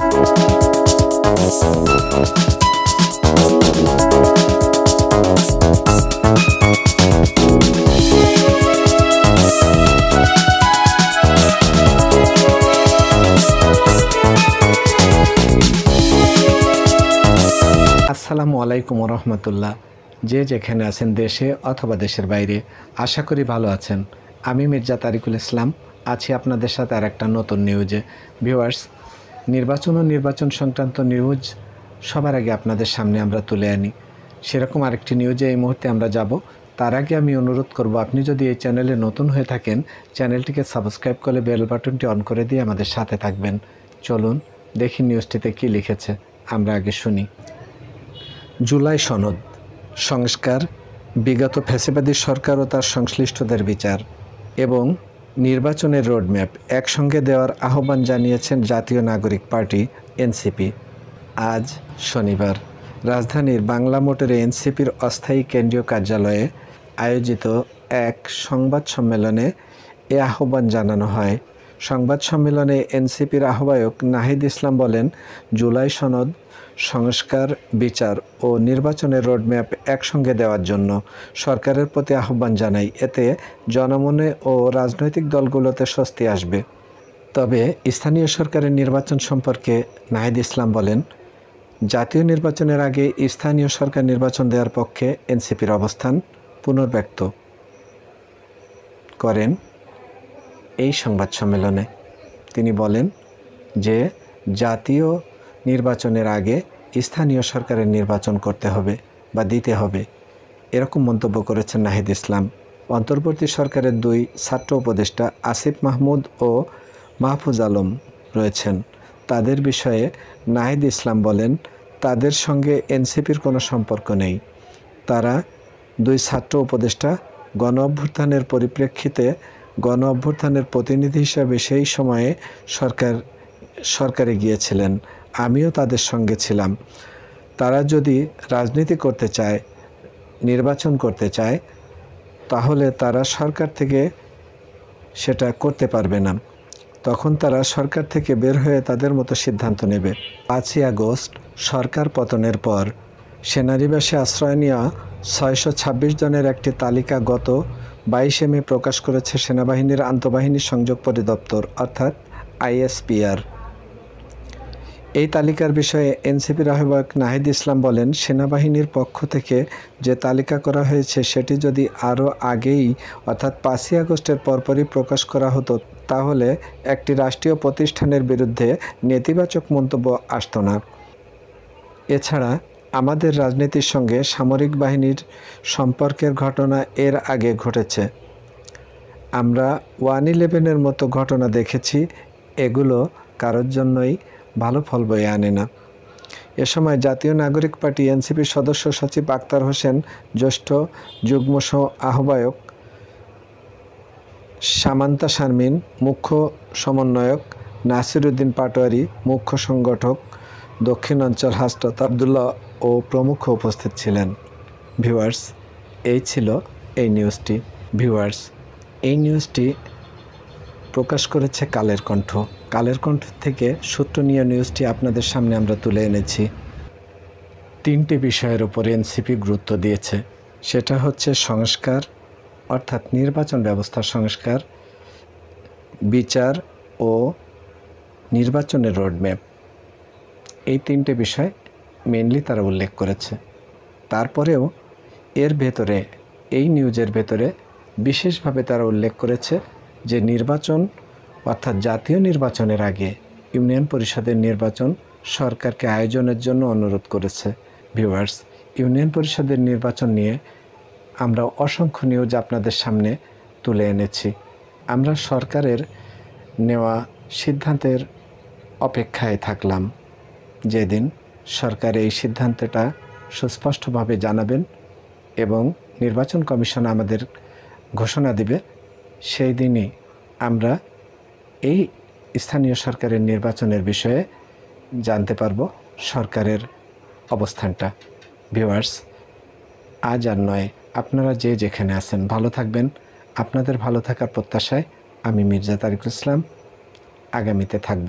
আসসালামু আলাইকুম রহমতুল্লাহ। যে যেখানে আছেন দেশে অথবা দেশের বাইরে, আশা করি ভালো আছেন। আমি মির্জা তারিকুল ইসলাম আছি আপনাদের সাথে আর একটা নতুন নিউজে। ভিউয়ার্স, নির্বাচন ও নির্বাচন সংক্রান্ত নিউজ সবার আগে আপনাদের সামনে আমরা তুলে আনি। সেরকম আরেকটি নিউজে এই মুহূর্তে আমরা যাব। তার আগে আমি অনুরোধ করব, আপনি যদি এই চ্যানেলে নতুন হয়ে থাকেন, চ্যানেলটিকে সাবস্ক্রাইব করে বেল বাটনটি অন করে দিয়ে আমাদের সাথে থাকবেন। চলুন দেখি নিউজটিতে কী লিখেছে। আমরা আগে শুনি। জুলাই সনদ সংস্কার, বিগত ফ্যাসিবাদী সরকার ও তার সংশ্লিষ্টদের বিচার এবং নির্বাচনের রোডম্যাপ একসঙ্গে দেওয়ার আহ্বান জানিয়েছেন জাতীয় নাগরিক পার্টি এনসিপি। আজ শনিবার রাজধানীর বাংলা মোটরে এনসিপির অস্থায়ী কেন্দ্রীয় কার্যালয়ে আয়োজিত এক সংবাদ সম্মেলনে এ আহ্বান জানানো হয়। সংবাদ সম্মেলনে এনসিপির আহ্বায়ক নাহিদ ইসলাম বলেন, জুলাই সনদ সংস্কার, বিচার ও নির্বাচনের রোডম্যাপ একসঙ্গে দেওয়ার জন্য সরকারের প্রতি আহ্বান জানাই। এতে জনমনে ও রাজনৈতিক দলগুলোতে স্বস্তি আসবে। তবে স্থানীয় সরকারের নির্বাচন সম্পর্কে নাহিদ ইসলাম বলেন, জাতীয় নির্বাচনের আগে স্থানীয় সরকার নির্বাচন দেওয়ার পক্ষে এনসিপির অবস্থান পুনর্ব্যক্ত করেন এই সংবাদ সম্মেলনে। তিনি বলেন যে জাতীয় নির্বাচনের আগে স্থানীয় সরকারের নির্বাচন করতে হবে বা দিতে হবে, এরকম মন্তব্য করেছেন নাহিদ ইসলাম। অন্তর্বর্তী সরকারের দুই ছাত্র উপদেষ্টা আসিফ মাহমুদ ও মাহফুজ আলম রয়েছেন। তাদের বিষয়ে নাহিদ ইসলাম বলেন, তাদের সঙ্গে এনসিপির কোনো সম্পর্ক নেই। তারা দুই ছাত্র উপদেষ্টা গণ অভ্যুত্থানের পরিপ্রেক্ষিতে গণ অভ্যুত্থানের প্রতিনিধি হিসাবে সেই সময়ে সরকারে গিয়েছিলেন। আমিও তাদের সঙ্গে ছিলাম। তারা যদি রাজনীতি করতে চায়, নির্বাচন করতে চায়, তাহলে তারা সরকার থেকে সেটা করতে পারবে না। তখন তারা সরকার থেকে বের হয়ে তাদের মতো সিদ্ধান্ত নেবে। 5ই আগস্ট সরকার পতনের পর সেনানিবাসে আশ্রয় নেওয়া 626 জনের একটি তালিকা গত 22শে মে প্রকাশ করেছে সেনাবাহিনীর আন্তঃবাহিনী সংযোগ পরিদপ্তর অর্থাৎ আইএসপিআর। এই তালিকার বিষয়ে এনসিপির আহ্বায়ক নাহিদ ইসলাম বলেন, সেনাবাহিনীর পক্ষ থেকে যে তালিকা করা হয়েছে সেটি যদি আরও আগেই অর্থাৎ 5ই আগস্টের পরপরই প্রকাশ করা হতো, তাহলে একটি রাষ্ট্রীয় প্রতিষ্ঠানের বিরুদ্ধে নেতিবাচক মন্তব্য আসত না। এছাড়া আমাদের রাজনীতির সঙ্গে সামরিক বাহিনীর সম্পর্কের ঘটনা এর আগে ঘটেছে। আমরা 1/11-এর মতো ঘটনা দেখেছি। এগুলো কারোর জন্যই ভালো ফল বয়ে আনে না। এ সময় জাতীয় নাগরিক পার্টি এনসিপির সদস্য সচিব আক্তার হোসেন, জ্যেষ্ঠ যুগ্ম আহ্বায়ক সামান্তা শারমিন, মুখ্য সমন্বয়ক নাসির উদ্দিন পাটোয়ারি, মুখ্য সংগঠক দক্ষিণাঞ্চল হাজরত আবদুল্লাহ ও প্রমুখ উপস্থিত ছিলেন। ভিউয়ার্স, এই ছিল এই নিউজটি। ভিউয়ার্স, এই নিউজটি প্রকাশ করেছে কালের কণ্ঠ। কালের কণ্ঠ থেকে সূত্র নিয়ে নিউজটি আপনাদের সামনে আমরা তুলে এনেছি। 3টি বিষয়ের উপরে এনসিপি গুরুত্ব দিয়েছে। সেটা হচ্ছে সংস্কার অর্থাৎ নির্বাচন ব্যবস্থার সংস্কার, বিচার ও নির্বাচনের রোডম্যাপ। এই 3টে বিষয় মেনলি তারা উল্লেখ করেছে। তারপরেও এর ভেতরে, এই নিউজের ভেতরে বিশেষভাবে তারা উল্লেখ করেছে যে নির্বাচন অর্থাৎ জাতীয় নির্বাচনের আগে ইউনিয়ন পরিষদের নির্বাচন সরকারকে আয়োজনের জন্য অনুরোধ করেছে। ভিউয়ার্স, ইউনিয়ন পরিষদের নির্বাচন নিয়ে আমরা অসংখ্য নিউজ আপনাদের সামনে তুলে এনেছি। আমরা সরকারের নেওয়া সিদ্ধান্তের অপেক্ষায় থাকলাম, যেদিন সরকার এই সিদ্ধান্তটা সুস্পষ্টভাবে জানাবেন এবং নির্বাচন কমিশন আমাদের ঘোষণা দিবে, সেই দিনই আমরা এই স্থানীয় সরকারের নির্বাচনের বিষয়ে জানতে পারব সরকারের অবস্থানটা। ভিউয়ার্স, আজ আর নয়, আপনারা যে যেখানে আছেন ভালো থাকবেন। আপনাদের ভালো থাকার প্রত্যাশায় আমি মির্জা তারিকুল ইসলাম আগামীতে থাকব।